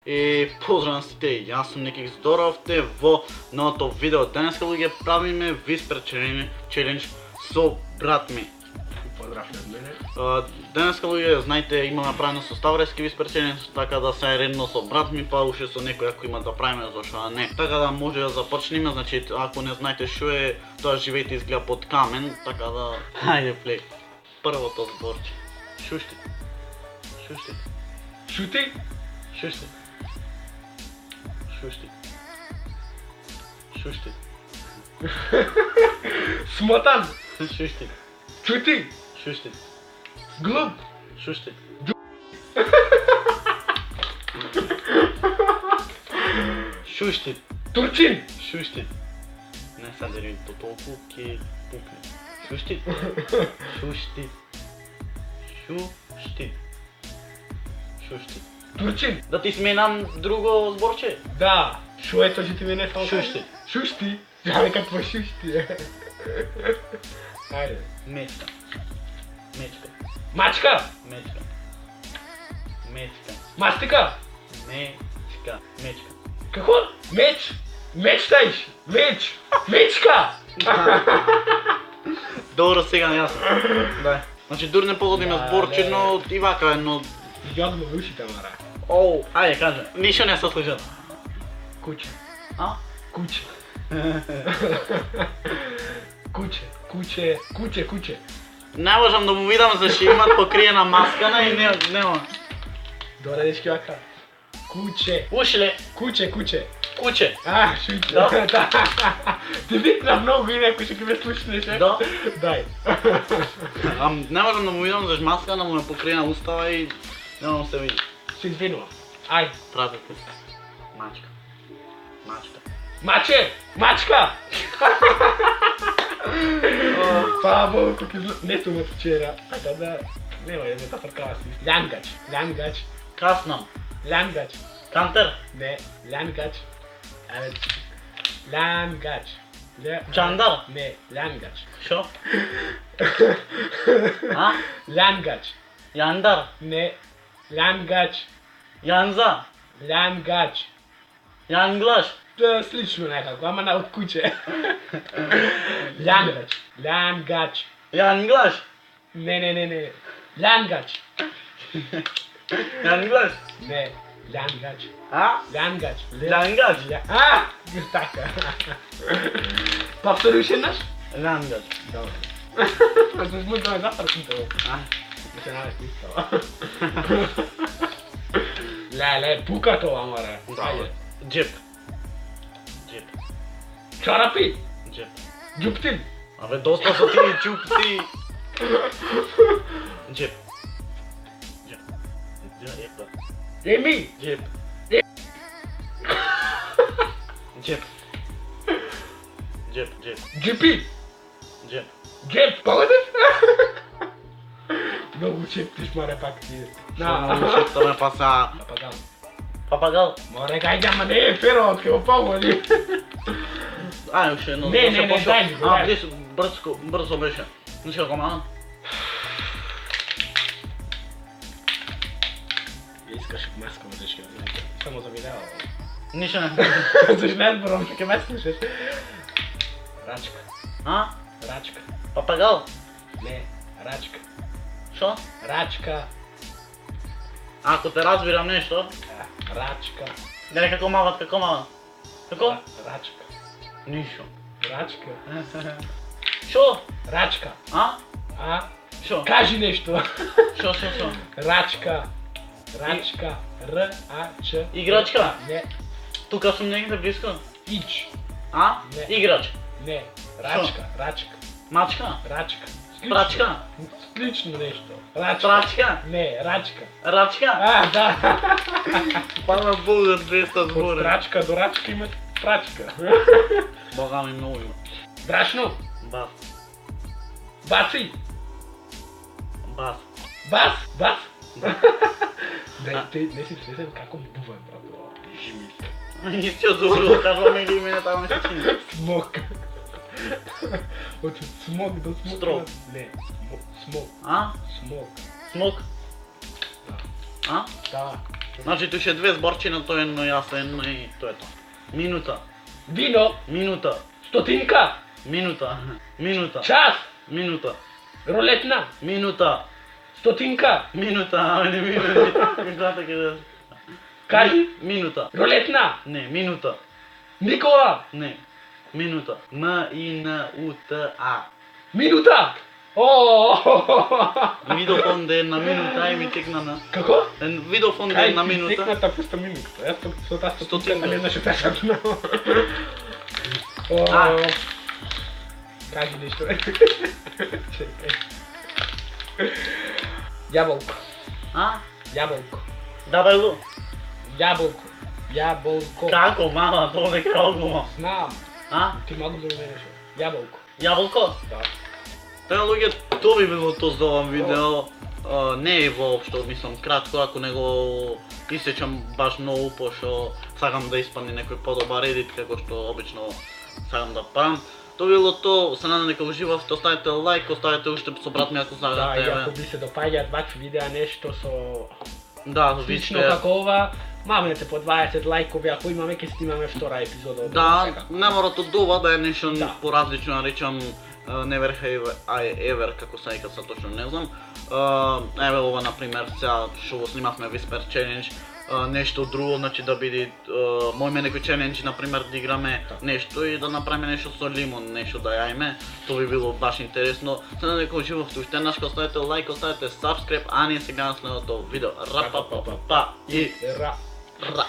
И поздрав на сите, јас сум Ники, здоровте во новото видео. Денеска луѓе правиме Whisper Challenge со брат ми. Поздрав и од мене. Денеска луѓе, знаете, имаме правено со Ставрески Whisper Challenge, така да се редно со брат ми, па уште со некој ако има да правиме, зашто не. Така да може да започнеме, значи ако не знаете што е, тоа живеете изгледа под камен, така да хајде плей. Првото зборче. Шушти. Шушти. Шути? Шушти. Шушти. Шушти. Смотан? Шушти. Чути? Шушти. Глуп? Шушти. Шушти. Турчин? Шушти. Не садери до толку ке пукне. Шушти. Шушти. Шушти. Шушти. Турчин? Да ти сменам друго зборче? Да. Шо е тоа што ти мене само Шушти. Шушти? Жале какво шушти? Ајде. Мечка. Мечка. Мачка? Мечка. Мечка. Мастика? Мечка. Мечка. Како? Меч? Мечтајш? Меч? Мечка? Добро, сега не јасно. Да. Значи дури не погодиме Да, зборче, не. но и вака едно... Јагно во ушите, мара. Оу, ајде кажи. Ништо не се слушат. Куче. А? Куче. Куче. Куче. Куче. Куче. Не можам да му видам зашто имат покриена маскана и нема. Добре, дечки, вака. Куче. Ушле, Куче, куче. куче. А, шујте. Да. Ти викна многу и некој ќе ме слушнеше. Да. Дај. Не можам да му видам зашто маскана му е покриена устава и нема се види. Се извинувам. Ај. Пратете се. Мачка. Мачка. Маче! Мачка! Фала Богу, тук не сум од вчера, така да нема да ме тафркава си. Лјангач. Лјангач. Краснам. Лјангач. Кантер. Не, лјангач. Абе, лјангач. Чандар. Не, лјангач. Шо? А? Лјангач. Јандар. Не, лјангач. Јанза. Лјангач. Јанглаш. Тоа слично некако, ама на од куче. Лјангач. Лјангач. Јанглаш. Не. Лјангач. Јанглаш. Не, лјангач. А? Лјангач. Лјангач. А, така. Повтори уште еднаш? Јанглаш. Добро. Зашто му да ме зафркам тоа? А? Да се навести исто. Леле, пука тоа, море. Ајде. Джеп. Джеп. Чарапи. Джеп. Ѓуптин. Абе, доста со ти чупти. Джеп. Джеп. Джеп. Еми. Джеп. Джеп. Джеп, джеп. Ѓипи. Джеп. Ѓеп, погодиш? Многу чептиш, море, пак ти. Што ме паса. Папагал. Папагал. Море, гајде, ама не е феро, од ке погоди. Ај, уште едно. Не, дај го, дај. Близо, брзо беше. Значи како мала. Искаш маска, дечки, само за видео. Ништо не. Зашто не зборам, ќе ме слушаш. Рачка. А? Рачка. Папагал. Не, рачка. Шо? Рачка. Ако те разбирам нешто. Рачка. Дали како мават, како мават? Како? Рачка. Ништо. Рачка. Шо? Рачка. А? А? Шо? Кажи нешто. Шо? Рачка. Рачка. Р-А-Ч. Играчка? Не. Тука сум негде близко. Ич. А? Не. Играч. Не. Рачка. Рачка. Мачка? Рачка. Прачка? Слично нешто. Рачка. Прачка? Не, рачка. Рачка? А, да. Пала Бога 200 Од збори. рачка до рачка има прачка. Бога ми многу има. Брашно. Бас. Баци. Бас. Бас. Бас. Те не си свесен како бувам, брато. Жими. Нисто добро, кажуваме или мене тамо се чини. Смок. Од смок до смок. Стро. Не. Смок. А? Смок. Смок? Да. А? Да. Значи туше две зборчина, то едно јас едно и то е тоа. Минута, Вино, минута, стотинка, минута, минута, час, минута, рулетна, минута, стотинка, минута, ама не минута, минута ќе кажи, минута, рулетна, не, минута, Никола, не, минута, M-I-N-U-T-A. минута. О! Видов онде една минута и ми текна на... Како? Видов онде една минута. Текната пуста минута. Јас со таа Стотинка. не знаеш песата. А. Кажи нешто. Чекај. Јаболко. А? Јаболко. Дабело. Јаболко. Јаболко. Како, мама, тоа не кралгума. Знам. А? Ти могу да умееш. Јаболко. Јаболко? Да. Тоа луѓе, тоа би било тоа за овам видео. Не е воопшто, мислам, кратко, ако не го исечам баш многу, пошто сакам да испадне некој подобар едит, како што обично сакам да правам. Тоа било тоа, се надам дека уживавте, оставете лайк, оставете уште со брат ми ако Да, сакате. и ако ви се допаѓаат вакви видеа, нешто со Да, слично вижте. како ова, мамнете по 20 лајкови, ако имаме ќе снимаме втора епизода. од ова, Да, секако. не мора од ова да е нешто Да. поразлично, наричам Never Have I Ever, како се вика, са точно не знам. Еве ова, например, сега што го снимавме Whisper Challenge, нешто друго, значи да биде, мојме некој челендж, например, да играме нешто и да направиме нешто со лимон, нешто да јајме, тоа би било баш интересно. Се надам дека уживавте уште еднаш, оставете лайк, оставете subscribe, а ние се гледаме следното видео. Ра па па па па и Ра. ра.